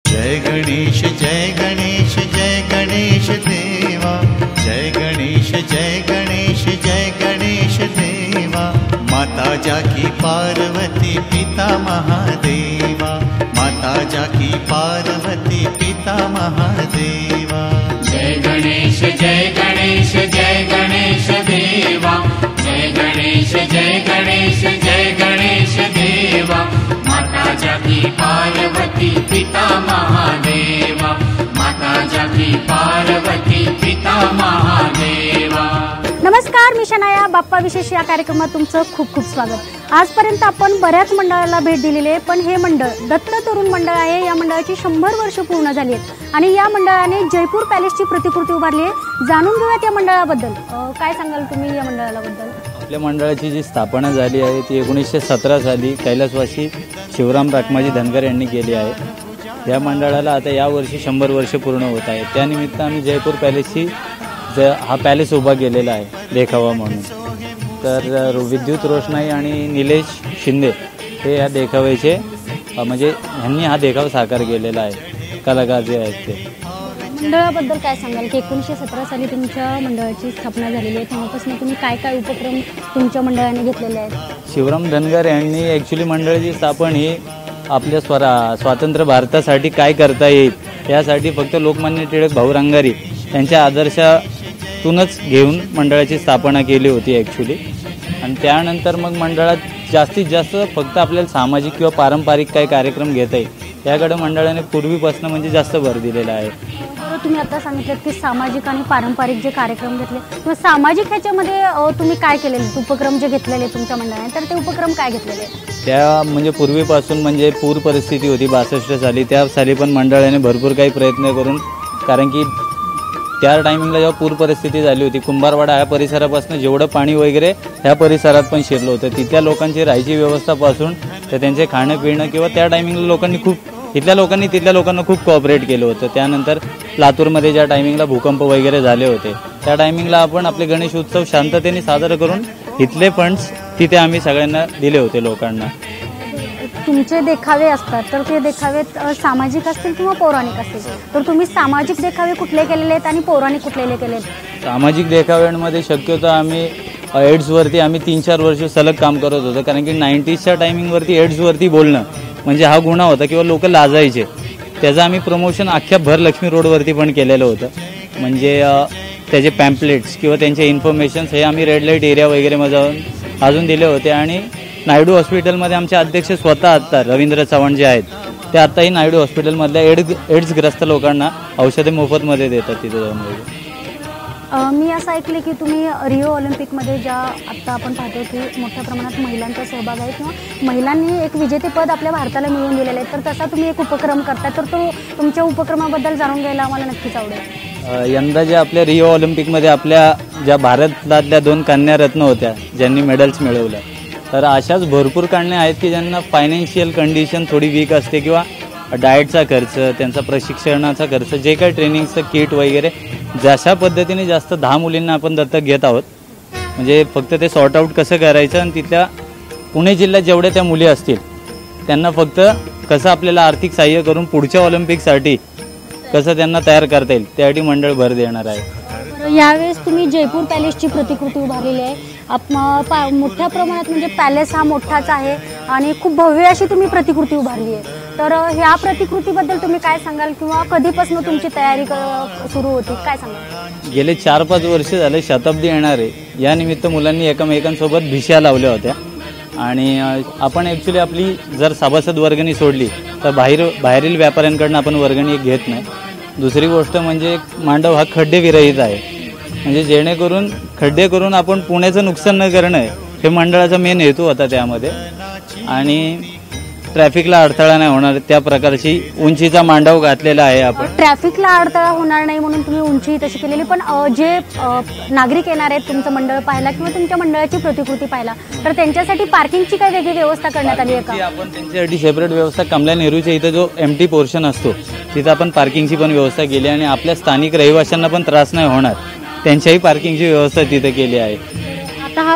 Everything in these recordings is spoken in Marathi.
जय गणेश जय गणेश जय गणेश देवा, जय गणेश जय गणेश जय गणेश देवा। माता जाकी पार्वती पिता महादेवा, माता जाकी पार्वती पिता महादेवा। जय गणेश जय गणेश जय गणेश देवा, जय गणेश जय गणेश जय गणेश देवा। माता जाकी पार्वती पिता महादेवा, माता जाकी पार्वती पिता महादेवा। नमस्कार, मी शनाया बाप्पा विशेष या कार्यक्रमात तुमचं खूप खूप स्वागत। आजपर्यंत आपण बऱ्याच मंडळाला भेट दिलेली आहे, पण हे मंडळ दत्त तरुण मंडळ आहे। या मंडळाची 100 वर्ष पूर्ण झाली आहेत आणि या मंडळाने जयपूर पॅलेसची प्रतिकृती उभारली आहे। जाणून घेऊयात या मंडळाबद्दल। काय सांगाल तुम्ही या मंडळाबद्दल? आपल्या मंडळाची जी स्थापना झाली आहे ती 1917 साली कैलासवासी शिवराम राखमाजी धनगर यांनी केली आहे। या मंडळाला आता यावर्षी 100 वर्ष पूर्ण होत आहे। त्यानिमित्त आम्ही जयपूर पॅलेसची हा पॅलेस उभा केलेला आहे देखावा म्हणून। तर विद्युत रोषणाई आणि निलेश शिंदे हे या देखाव्याचे म्हणजे ह्यांनी हा देखावा साकार केलेला आहे, कलाकार जे आहेत ते। मंडळाबद्दल काय सांगाल की 1917 साली तुमच्या मंडळाची स्थापना झालेली आहे, तेव्हापासून तुम्ही काय काय उपक्रम तुमच्या मंडळाने घेतलेले आहेत? शिवराम धनगर यांनी ॲक्च्युली मंडळाची स्थापन ही आपल्या स्वातंत्र्य भारतासाठी काय करता येईल यासाठी फक्त लोकमान्य टिळक भाऊ रंगारी यांच्या आदर्शातूनच घेऊन मंडळाची स्थापना केली होती ॲक्च्युली। आणि त्यानंतर मग मंडळात जास्तीत जास्त फक्त आपल्याला सामाजिक किंवा पारंपरिक काही कार्यक्रम घेता येईल याकडे मंडळाने पूर्वीपासून म्हणजे जास्त भर दिलेला आहे। तुम्ही आता सांगितलं की सामाजिक आणि पारंपरिक जे कार्यक्रम घेतले किंवा सामाजिक ह्याच्यामध्ये तुम्ही काय केलेले उपक्रम जे घेतलेले तुमच्या मंडळाने, तर ते उपक्रम काय घेतलेले? त्या म्हणजे पूर्वीपासून म्हणजे पूर परिस्थिती होती 62 साली, त्या साली पण मंडळाने भरपूर काही प्रयत्न करून, कारण की त्या टायमिंगला जेव्हा पूर परिस्थिती झाली होती कुंभारवाडा ह्या परिसरापासून जेवढं पाणी वगैरे ह्या परिसरात पण शिरलं होतं, तिथल्या लोकांची राहायची व्यवस्थापासून तर त्यांचे खाणं पिणं किंवा त्या टायमिंगला लोकांनी तिथल्या लोकांना खूप कोऑपरेट केलं होतं। त्यानंतर लातूरमध्ये ज्या टायमिंगला भूकंप वगैरे झाले होते त्या टायमिंगला आपण आपले गणेश उत्सव शांततेने साजरा करून इथले फंड्स तिथे आम्ही सगळ्यांना दिले होते लोकांना। तुमचे देखावे असतात तर ते देखावे सामाजिक असतील किंवा पौराणिक असतील, तर तुम्ही सामाजिक देखावे कुठले केलेले आहेत आणि पौराणिक कुठले केलेत? सामाजिक देखाव्यांमध्ये शक्यतो आम्ही एड्सवरती आम्ही 3-4 वर्ष सलग काम करत होतो, कारण की 90sच्या टायमिंगवरती एड्सवरती बोलणं म्हणजे हा गुन्हा होता किंवा लोक लाजायचे। त्याचं आम्ही प्रमोशन अख्ख्या भर लक्ष्मी रोडवरती पण केलेलं होतं, म्हणजे त्याचे पॅम्पलेट्स किंवा त्यांचे इन्फॉर्मेशन्स हे आम्ही रेड लाईट एरिया वगैरे जाऊन अजून दिले होते। आणि नायडू हॉस्पिटलमध्ये आमचे अध्यक्ष स्वतः आत्ता रवींद्र चव्हाण जे आहेत ते आत्ताही नायडू हॉस्पिटलमधल्या एड्सग्रस्त लोकांना औषधे मोफतमध्ये देतात तिथे जाऊन वगैरे। मी असं ऐकले की तुम्ही रिओ ऑलिम्पिकमध्ये ज्या आत्ता आपण पाहतो की मोठ्या प्रमाणात महिलांचा सहभाग आहे किंवा महिलांनी एक विजेतेपद आपल्या भारताला मिळवून दिलेलं आहे, तर तसा तुम्ही एक उपक्रम करता, तर तो तुमच्या उपक्रमाबद्दल जाणून घ्यायला आम्हाला नक्कीच आवडेल। यंदा ज्या आपल्या रिओ ऑलिम्पिकमध्ये आपल्या ज्या भारतातल्या 2 कन्यारत्न होत्या ज्यांनी मेडल्स मिळवल्या, तर अशाच भरपूर कन्या आहेत की ज्यांना फायनान्शियल कंडिशन थोडी वीक असते किंवा डाएटचा खर्च, त्यांचा प्रशिक्षणाचा खर्च, जे काही ट्रेनिंगचं किट वगैरे जशा पद्धतीने जास्त 10 मुलींना आपण दत्तक घेत आहोत, म्हणजे फक्त ते सॉर्ट आऊट कसं करायचं आणि तिथल्या पुणे जिल्ह्यात जेवढ्या त्या मुली असतील त्यांना फक्त कसं आपल्याला आर्थिक सहाय्य करून पुढच्या ऑलिम्पिकसाठी कसं त्यांना तयार करता येईल त्यासाठी मंडळ भर देणार आहे। यावेळेस तुम्ही जयपूर पॅलेसची प्रतिकृती उभारलेली आहे, मोठ्या प्रमाणात म्हणजे पॅलेस हा मोठाच आहे आणि खूप भव्य अशी तुम्ही प्रतिकृती उभारली आहे, तर ह्या प्रतिकृतीबद्दल तुम्ही काय सांगाल किंवा कधीपासून तुमची तयारी सुरू होती, काय सांगाल? गेले 4-5 वर्ष झाले शताब्दी येणार आहे या निमित्त मुलांनी एकमेकांसोबत भिशा लावल्या होत्या आणि आपण ॲक्च्युली आपली जर सभासद वर्गणी सोडली तर बाहेरील व्यापाऱ्यांकडून आपण वर्गणी घेत नाही। दुसरी गोष्ट म्हणजे मांडव हा खड्डेविरहित आहे, म्हणजे जेणेकरून खड्डे करून आपण पुण्याचं नुकसान न करणं हे मंडळाचा मेन हेतू होता त्यामध्ये। आणि ट्रॅफिकला अडथळा नाही होणार त्या प्रकारची उंचीचा मांडव घातलेला आहे आपण। ट्रॅफिकला अडथळा होणार नाही म्हणून तुम्ही उंची तशी केलेली, पण जे नागरिक येणार आहेत तुमचं मंडळ पाहायला किंवा तुमच्या मंडळाची प्रतिकृती पाहायला, तर त्यांच्यासाठी पार्किंगची काही वेगळी व्यवस्था करण्यात आली आहे का? आपण त्यांच्यासाठी सेपरेट व्यवस्था कमला नेहरूच्या इथं जो एमटी पोर्शन असतो तिथं आपण पार्किंगची पण व्यवस्था केली आणि आपल्या स्थानिक रहिवाशांना पण त्रास नाही होणार त्यांच्याही पार्किंगची व्यवस्था तिथे केली आहे। आता हा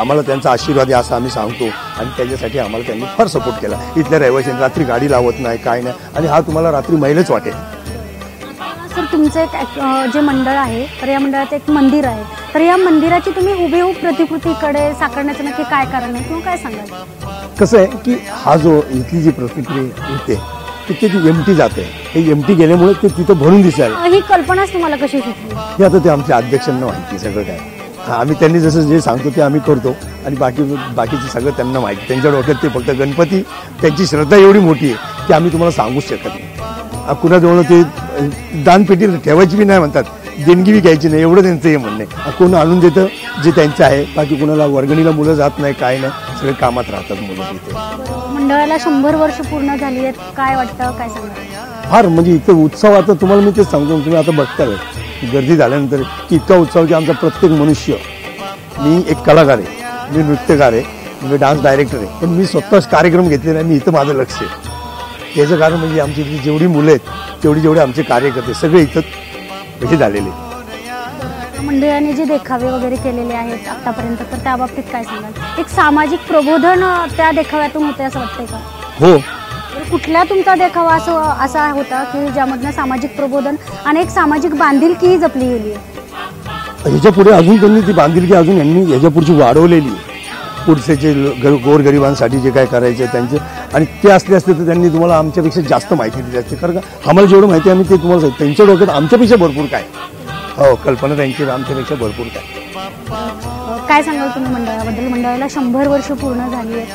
आम्हाला त्यांचा आशीर्वाद आहे असं आम्ही सांगतो आणि त्याच्यासाठी आम्हाला त्यांनी फार सपोर्ट केला. इथल्या रहिवाशांनी रात्री गाडी लावत नाही काय नाही आणि हा तुम्हाला रात्री महिलेच वाटेल. सर तुमचं एक जे मंडळ आहे तर या मंडळाचं एक मंदिर आहे, तर या मंदिराची तुम्ही हुबेहूब प्रतिकृतीकडे साकारण्याचं नक्की काय कारण आहे किंवा काय सांगाल? कसं आहे की हा जो इथली जी प्रतिक्रिया येते तिथे ती एमटी जाते, हे एमटी गेल्यामुळे ते तिथं भरून दिसायला. ही कल्पनाच तुम्हाला कशी सुचली? हे आता ते आमच्या अध्यक्षांना माहिती सगळं काय. आम्ही त्यांनी जसं जे सांगतो ते आम्ही करतो आणि बाकीचं सगळं त्यांना माहिती. त्यांच्या डोक्यात ते फक्त गणपती, त्यांची श्रद्धा एवढी मोठी आहे की आम्ही तुम्हाला सांगूच शकत नाही. कुणाजवळ ते दानपेटी ठेवायची बी नाही म्हणतात, देणगी बी घ्यायची नाही, एवढं त्यांचं हे म्हणणं आहे. कोण आणून देतं जे त्यांचं आहे, बाकी कुणाला वर्गणीला मुलं जात नाही काय नाही, सगळे कामात राहतात मुलं तिथे. मंडळाला 100 वर्ष पूर्ण झाली आहेत, काय वाटतं काय सांगाल? फार म्हणजे इथं उत्सव आता तुम्हाला मी तेच सांगतो, तुम्ही आता बघताय गर्दी झाल्यानंतर की इतका उत्सव की आमचा प्रत्येक मनुष्य, मी एक कलाकार आहे, मी नृत्यकार आहे, मी डान्स डायरेक्टर आहे, पण मी स्वतःच कार्यक्रम घेतलेला आहे, मी इथं माझं लक्ष आहे. याचं कारण म्हणजे आमची इथली जेवढी मुलं आहेत जेवढे आमचे कार्यकर्ते सगळे इथं हे झालेले. मंडळाने जे देखावे वगैरे केलेले आहेत आतापर्यंत, तर त्या बाबतीत काय सांगाल? एक सामाजिक प्रबोधन त्या देखाव्यातून होते असं वाटतंय का? हो. कुठला तुमचा देखावा असा होता की ज्यामधनं सामाजिक प्रबोधन आणि एक सामाजिक बांधिलकी जपली गेली आहे? ह्याच्या पुढे अजून त्यांनी ती बांधिलकी अजून यांनी ह्याच्या पुढची वाढवलेली आहे. पुढचे जे गोरगरिबांसाठी जे काय करायचे त्यांचे, आणि ते असले असते तर त्यांनी तुम्हाला आमच्यापेक्षा जास्त माहिती दिली असते. कारण का आम्हाला जेवढं माहिती आहे आम्ही ते तुम्हाला सांगतो. त्यांच्या डोक्यात आमच्यापेक्षा भरपूर काय, हो कल्पना त्यांची आमच्यापेक्षा भरपूर काय सांगाल तुम्ही मंडळाबद्दल? मंडळाला 100 वर्ष पूर्ण झाली आहेत.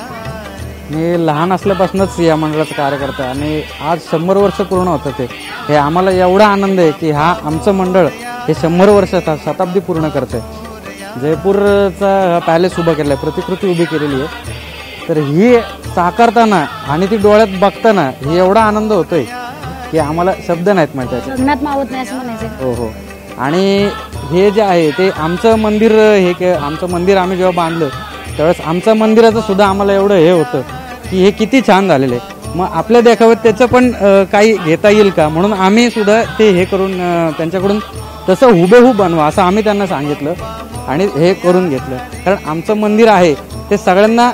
मी लहान असल्यापासूनच या मंडळाचं कार्य करतो आणि आज 100 वर्ष पूर्ण होतं ते. हे आम्हाला एवढा आनंद आहे की हा आमचं मंडळ हे 100 वर्ष शताब्दी पूर्ण करत आहे. जयपूरचा पॅलेस उभा केला आहे, प्रतिकृती उभी केलेली आहे, तर ही साकारताना आणि ती डोळ्यात बघताना हे एवढा आनंद होतोय की आम्हाला शब्द नाहीत माहिती. लग्नात मावत नाही असं म्हणायचं. हो हो. आणि हे जे आहे ते आमचं मंदिर, आमचं मंदिर आम्ही जेव्हा बांधलं त्यावेळेस आमचं मंदिराचं सुद्धा आम्हाला एवढं हे होतं की हे किती छान झालेलं आहे, मग आपल्या देखाव्यात त्याचं पण काही घेता येईल का, म्हणून आम्ही सुद्धा ते हे करून त्यांच्याकडून तसं हुबेहूब बनवा असं आम्ही त्यांना सांगितलं आणि हे करून घेतलं. कारण आमचं मंदिर आहे ते सगळ्यांना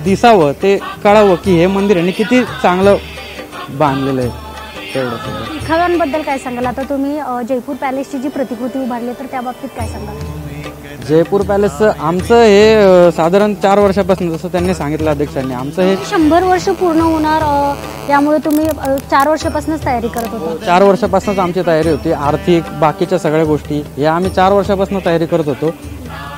दिसावं, ते कळावं की हे मंदिर यांनी किती चांगलं बांधलेलं आहे. तेवढं देखाव्यांबद्दल काय सांगाल? आता तुम्ही जयपूर पॅलेसची जी प्रतिकृती उभारली तर त्या बाबतीत काय सांगाल? जयपूर पॅलेसचं आमचं हे साधारण 4 वर्षापासून, जसं त्यांनी सांगितलं अध्यक्षांनी, आमचं हे 100 वर्ष पूर्ण होणार, त्यामुळे तुम्ही 4 वर्षापासूनच तयारी करत होता? 4 वर्षापासूनच आमची तयारी होती. आर्थिक बाकीच्या सगळ्या गोष्टी या आम्ही 4 वर्षापासून तयारी करत होतो.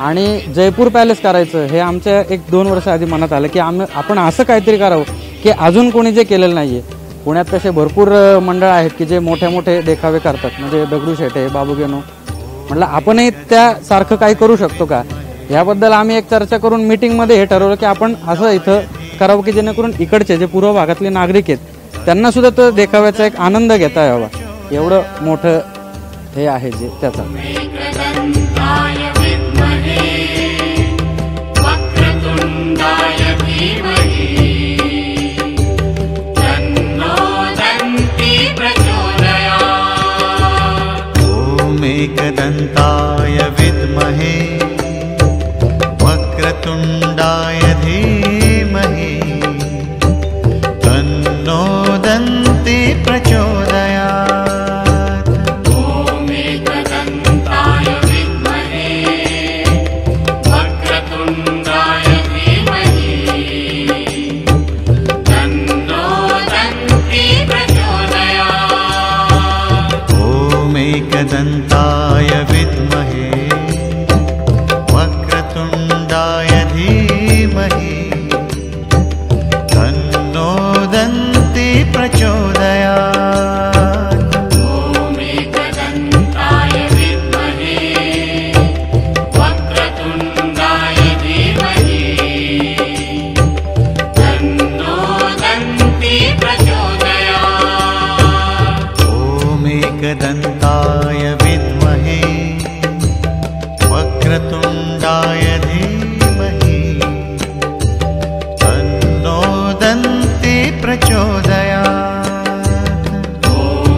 आणि जयपूर पॅलेस करायचं हे आमच्या 1-2 वर्ष आधी मनात आलं की आपण असं काहीतरी करावं की अजून कोणी जे केलेलं नाहीये. पुण्यात तसे भरपूर मंडळ आहेत की जे मोठे मोठे देखावे करतात, म्हणजे दगडूशेठ आहे, बाबू गेनो, म्हटलं आपणही त्यासारखं काही करू शकतो का. याबद्दल आम्ही एक चर्चा करून मीटिंगमध्ये हे ठरवलं की आपण असं इथं करावं की जेणेकरून इकडचे जे पूर्व भागातले नागरिक आहेत त्यांना सुद्धा तो देखाव्याचा एक आनंद घेता यावा. एवढं मोठं हे आहे जे त्याचा. एकदन्ताय विद्महे वक्रतुण्डाय धीमहि तन्नो दन्ति प्रचोदयात्. ॐ एकदन्ताय विद्महे वक्रतुण्डाय धीमहि तन्नो दन्ति प्रचोदयात्. ॐ एकदन्ताय विद्महे वक्रतुण्डाय धीमहि तन्नो दन्ति प्रचोदयात्. ॐ एकदन्ताय विद्महे वक्रतुण्डाय धीमहि तन्नो दन्ति प्रचोदयात्. ॐ एकदन्ताय विद्महे वक्रतुण्डाय धीमहि तन्नो दन्ति प्रचोदयात्. ॐ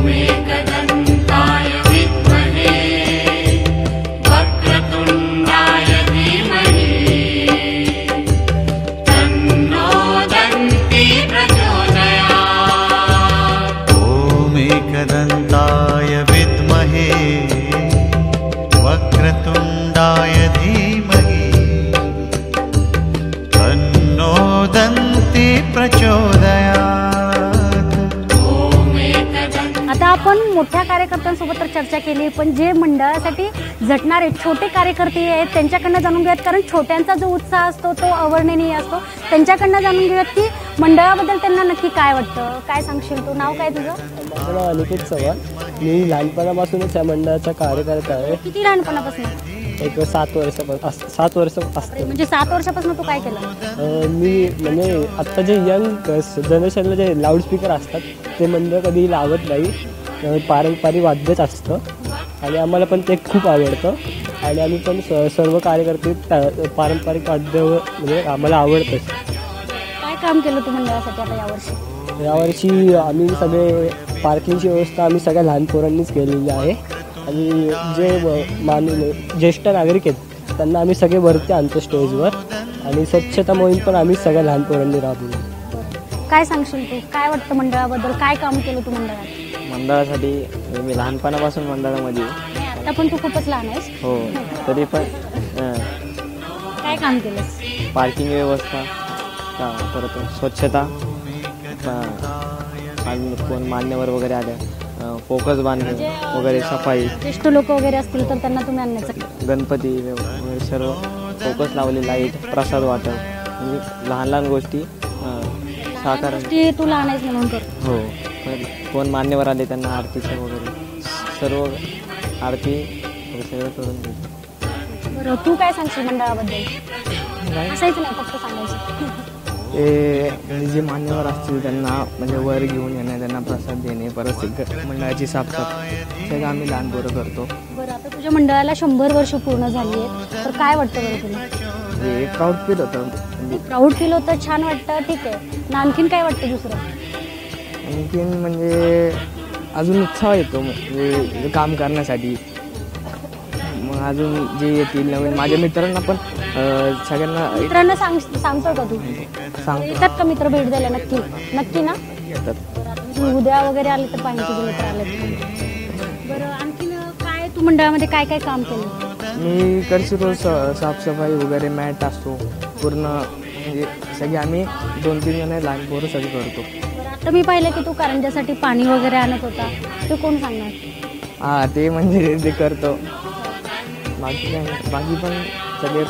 एकदन्ताय विद्महे वक्रतुण्डाय धीमहि वक्रतुण्डाय धीमहि तन्नो दन्ति प्रचोदयात्। आता आपण मोठ्या कार्यकर्त्यांसोबत तर चर्चा केली, पण जे मंडळासाठी झटणारे छोटे कार्यकर्ते आहेत त्यांच्याकडनं जाणून घेऊयात, कारण छोट्यांचा जो उत्साह असतो तो अवर्णनीय असतो. त्यांच्याकडनं जाणून घेऊयात की मंडळाबद्दल त्यांना नक्की काय वाटतं. काय सांगशील तू? नाव काय तुझं? माझं नाव अनिकेत चव्हाण. मी लहानपणापासूनच या मंडळाचा कार्यकर्ता आहे. किती लहानपणापासून? एक 7 वर्ष असते. म्हणजे 7 वर्षापासून तू काय केलं? मी म्हणजे आत्ता जे यंग जनरेशनला जे लाऊडस्पीकर असतात ते मंडळ कधी लावत नाही. पारंपरिक वाद्यच असतं आणि आम्हाला पण ते खूप आवडतं आणि आम्ही पण सर्व कार्यकर्ते पारंपरिक वाद्य म्हणजे आम्हाला आवडतंच. काय काम केलं तू मंडळासाठी आता यावर्षी? यावर्षी आम्ही सगळे पार्किंगची व्यवस्था आम्ही सगळ्या लहान पोरांनीच केलेली आहे आणि जे ज्येष्ठ नागरिक आहेत त्यांना आम्ही सगळे वरती आणतो स्टेजवर आणि स्वच्छता मोहीम पण आम्ही सगळ्या लहान पोरांनी राबवली. काय सांगशील तू? काय वाटतं मंडळाबद्दल? काय काम केलं तू मंडळात? मंडळासाठी मी लहानपणापासून मंडळामध्ये. आता पण तू खूपच लहान आहेस. हो, तरी पण काय काम केलंस? पार्किंग व्यवस्था, परत स्वच्छता, कोण मान्यवर वगैरे आले, फोकस बांधणे वगैरे, सफाई, ज्येष्ठ लोक वगैरे असतील तर त्यांना तुम्ही आणण्याचं. गणपती वगैरे सर्व फोकस लावले, लाईट, प्रसाद वाटप, म्हणजे लहान लहान गोष्टी साकार. तू लहान आहेस म्हणून कर. हो, कोण मान्यवर आले त्यांना आरतीचं वगैरे सर्व आरती सगळं करून देतो. बरं, तू काय सांगशील मंडळाबद्दल? असायचं नाही, फक्त सांगायचं. ते जे मान्यवर असतील त्यांना म्हणजे वर घेऊन येणे, त्यांना प्रसाद देणे, परत मंडळाची साफसफाई सगळं आम्ही लहान पोरं करतो. बरं, आता तुझ्या मंडळाला 100 वर्ष पूर्ण झाली आहेत, तर काय वाटतं बरं तुला? हे प्राऊड फील होतं. प्राऊड फील होतं, छान वाटतं, ठीक आहे ना. आणखीन काय वाटतं दुसरं? आणखीन म्हणजे अजून उत्साह येतो म्हणजे काम करण्यासाठी. मग अजून जे येतील नवीन माझ्या मित्रांना पण मित्रांना सांगतो का तू? येतात का मित्र भेट द्यायला? नक्की नक्की ना येतात. उद्या वगैरे आले तर पाहिजे मित्र आले. बरं, आणखीन काय तू मंडळामध्ये काय काय काम केलं? मी करतो रोज साफसफाई वगैरे, मॅट असतो पूर्ण, म्हणजे सगळे आम्ही 2-3 जण लहान पोरं सगळे करतो. बरं, आता मी पाहिलं की तू कारंज्यासाठी पाणी वगैरे आणत होता, ते कोण सांगणार? हां, ते म्हणजे ते करतो. बाकी पण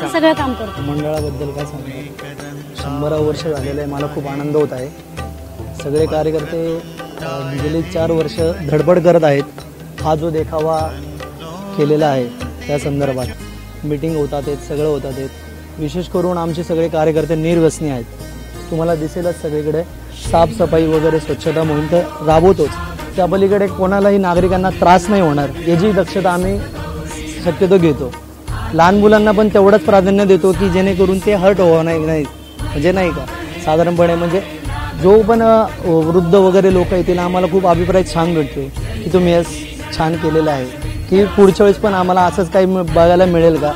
सगळं काम करतो. मंडळाबद्दल काय सांगणार? 100 वर्ष झालेलं आहे. मला खूप आनंद होत आहे. सगळे कार्यकर्ते गेली 4 वर्ष धडपड करत आहेत. हा जो देखावा केलेला आहे त्या संदर्भात मीटिंग होतात आहेत, सगळं होतात आहेत. विशेष करून आमचे सगळे कार्यकर्ते निर्व्यसनी आहेत. तुम्हाला दिसेलच सगळीकडे साफसफाई वगैरे, स्वच्छता मोहीम तर राबवतोच. त्या पलीकडे कोणालाही नागरिकांना त्रास नाही होणार याची दक्षता आम्ही शक्यतो घेतो. लहान मुलांना पण तेवढंच प्राधान्य देतो की जेणेकरून ते हर्ट होणार नाही, म्हणजे नाही का साधारणपणे. म्हणजे जो पण वृद्ध वगैरे लोक येतील आम्हाला खूप अभिप्राय छान भेटतो की तुम्ही छान केलेलं आहे, की पुढच्या वेळेस पण आम्हाला असंच काही बघायला मिळेल का.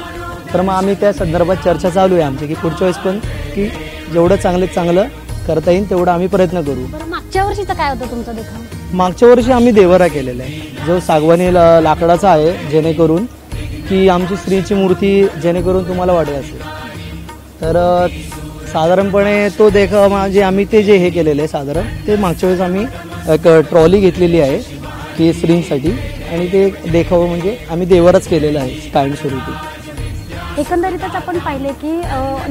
तर मग आम्ही त्या संदर्भात चर्चा चालू आहे आमची की पुढच्या वेळेस पण की जेवढं चांगलं करता येईल तेवढं आम्ही प्रयत्न करू. मागच्या वर्षीचं काय होतं तुमचं देखावा? मागच्या वर्षी आम्ही देवरा केलेला आहे, जो सागवानी लाकडाचा आहे, जेणेकरून की आमची स्त्रीची मूर्ती जेणेकरून तुम्हाला वाटत असेल. तर साधारणपणे तो देखावा जे आम्ही ते जे हे केलेलं आहे साधारण ते मागच्या वेळेस आम्ही एक ट्रॉली घेतलेली आहे की स्त्रींसाठी आणि ते देखावा म्हणजे आम्ही देवरच केलेलं आहे कायमस्वरूपी. एकंदरीतच आपण पाहिले की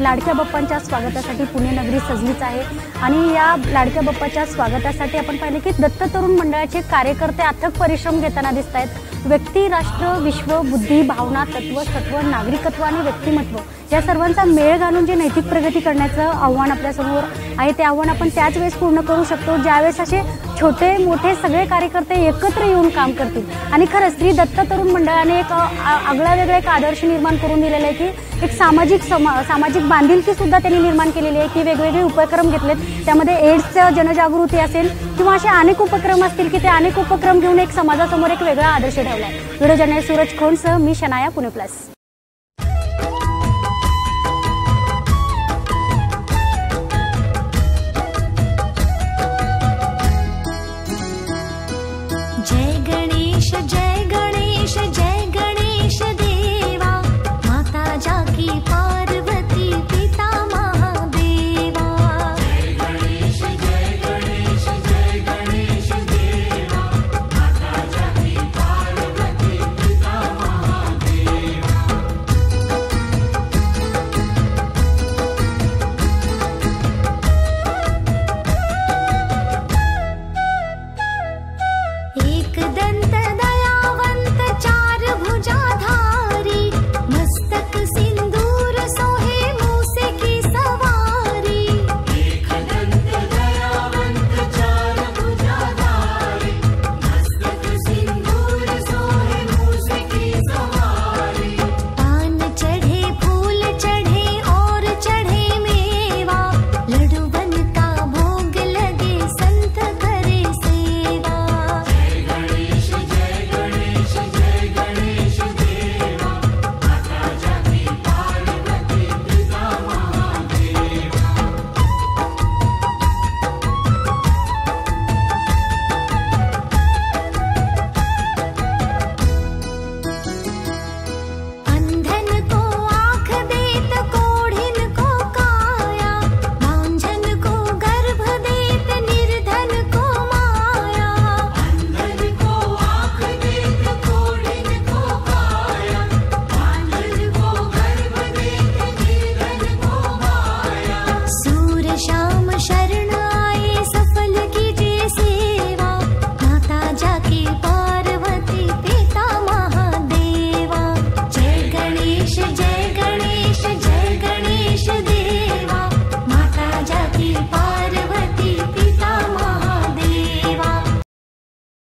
लाडक्या बाप्पांच्या स्वागतासाठी पुणे नगरी सजलीच आहे आणि या लाडक्या बाप्पाच्या स्वागतासाठी आपण पाहिले की दत्त तरुण मंडळाचे कार्यकर्ते अथक परिश्रम घेताना दिसत आहेत. व्यक्ती, राष्ट्र, विश्व, बुद्धी, भावना, तत्व, सत्व, नागरिकत्व आणि व्यक्तिमत्व या सर्वांचा मेळ घालून जे नैतिक प्रगती करण्याचं आव्हान आपल्यासमोर आहे ते आव्हान आपण त्याच वेळेस पूर्ण करू शकतो ज्यावेळेस असे छोटे मोठे सगळे कार्यकर्ते एकत्र येऊन काम करतील. आणि खरंच श्री दत्त तरुण मंडळाने एक आगळा वेगळा एक आदर्श निर्माण करून दिलेला आहे की एक सामाजिक बांधिलकी सुद्धा त्यांनी निर्माण केलेली आहे की वेगवेगळे उपक्रम घेतलेत. त्यामध्ये एड्सचं जनजागृती असेल किंवा असे अनेक उपक्रम असतील की ते अनेक उपक्रम घेऊन एक समाजासमोर एक वेगळा आदर्श ठेवला आहे. व्हिडिओ जर्नलिस्ट सूरज खोंडसह मी शनाया, पुणे प्लस.